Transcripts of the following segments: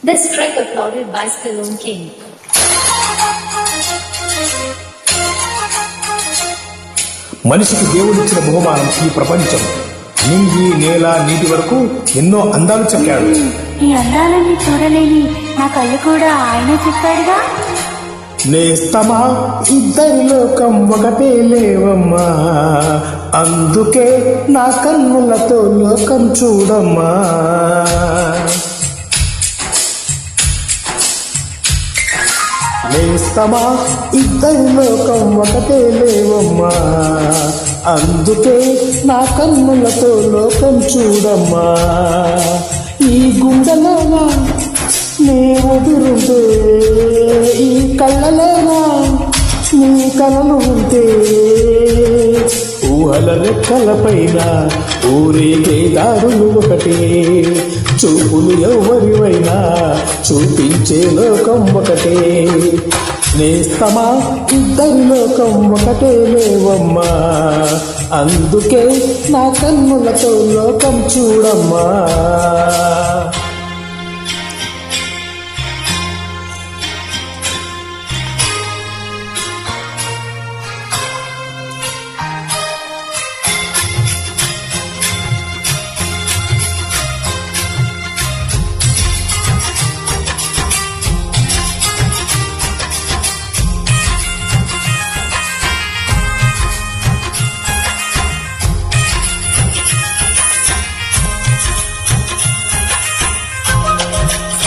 This track applauded by Stallone King. మనిషికి దేవుడిచ్చిన బహుమానం ఈ ప్రపంచం. నింగి నేల నీటి వరకు ఎన్నో అందాలు చెక్కాడు. ఈ అందాలన్నీ చూడలేని నా కళ్ళు కూడా ఆయన చెప్పాడుగా. నేస్తమా ఇద్దరి లోకం ఒకటే లేవమ్మా, అందుకే నా కన్నులతో లోకం చూడమ్మా. నేస్తమా ఇద్దరి లోకం ఒకటే లేవమ్మా, అందుకే నా కన్నులతో లోకం చూడమ్మా. ఈ గుండెలోనా నీ ఎదురుంటే, ఈ కళ్ళలోనా నీ కలలు ఉంటే, ఊహల రెక్కల పైన ఊరేగే దారులు ఒకటే, చూపులు ఎవరివైనా చూపించే లోకం ఒకటే. నేస్తమా ఇద్దరి లోకం ఒకటే లేవమ్మా, అందుకే నా కన్నులతో లోకం చూడమ్మా.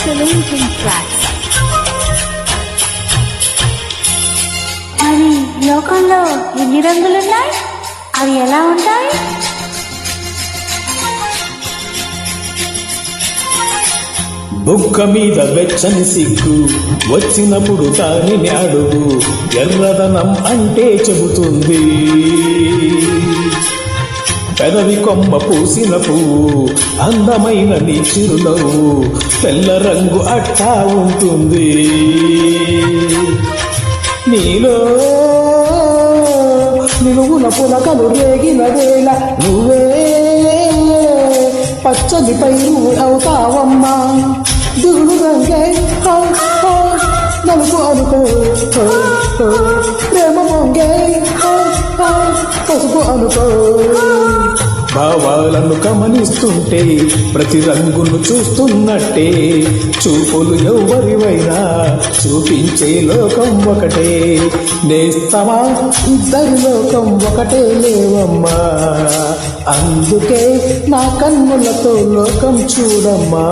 Stallone King tracks. మరి లోకంలో ఎన్ని రంగులున్నాయి, అవి ఎలా ఉంటాయి? బుక్క మీద వెచ్చని సిగ్గు వచ్చినప్పుడు దానిని అడుగు, ఎర్రదనం అంటే చెబుతుంది. పెదవి కొమ్మ పూసిన పువ్వు అందమైన నీ చిరునవ్వు, తెల్ల రంగు అట్టా ఉంటుంది. నీలో నిలువున పులకలు రేగిన వేళ నువ్వే పచ్చని పైరు అవుతావమ్మా. దిగులు రంగే నలుపు అనుకో, ప్రేమ పొంగే పసుపు అనుకో. భావాలను గమనిస్తుంటే ప్రతి రంగును చూస్తున్నట్టే, చూపులు ఎవరివైనా చూపించే లోకం ఒకటే. నేస్తమా ఇద్దరి లోకం ఒకటే లేవమ్మా, అందుకే నా కన్నులతో లోకం చూడమ్మా.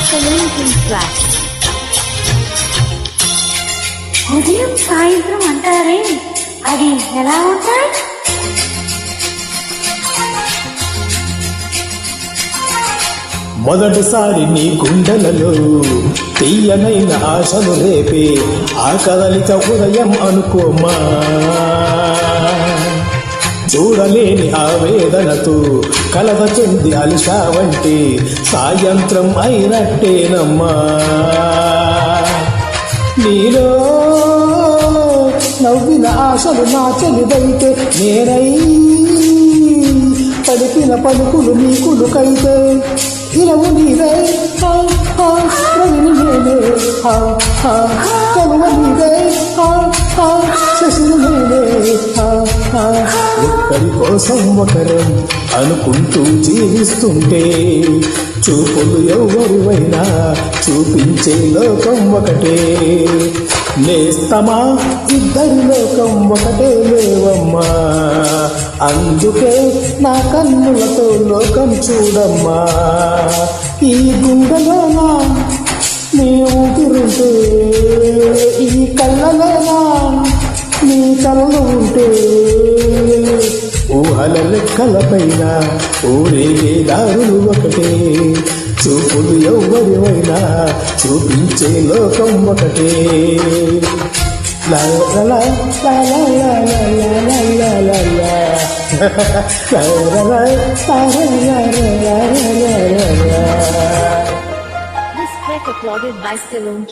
Stallone King tracks. ఉదయం సాయంత్రం అంటారే, అది ఎలా ఉంటాయి? మొదటిసారి నీ గుండెలలో తీయనైన ఆశలు రేపే ఆ కదలిక ఉదయం అనుకోమా. చూడలేని ఆవేదనతో కలత చెంది అలిశావంటే సాయంత్రం అయినట్టేనమ్మా. నీలో నవ్విన ఆశలు నా చెలిదైతే, నేనై పలికిన పలుకులు నీకులుకైతే, ఇలవు నీవే రవిని నేనే, కలువ నీవే శశిని నేనే. ఒక్కరి కోసం ఒకరం అనుకుంటూ జీవిస్తుంటే, చూపులు ఎవరివైనా చూపించే లోకం ఒకటే. నేస్తమా ఇద్దరి లోకం ఒకటే లేవమ్మా, అందుకే నా కన్నులతో లోకం చూడమ్మా. ఈ గుండెలోనా నీ ఊపిరుంటే, ఈ కళ్ళలోనా నీ కలలు ఉంటే, ఊహల లెక్కల పైన ఊరేగే దారులు ఒకటే, చూపులు ఎవరివైనా చూపించే లోకం ఒకటే. లా లా లా లా లా లా లా లా లా లా లా. లా లా లా లా లా లా లా లా లా. This track uploaded by Stallone King.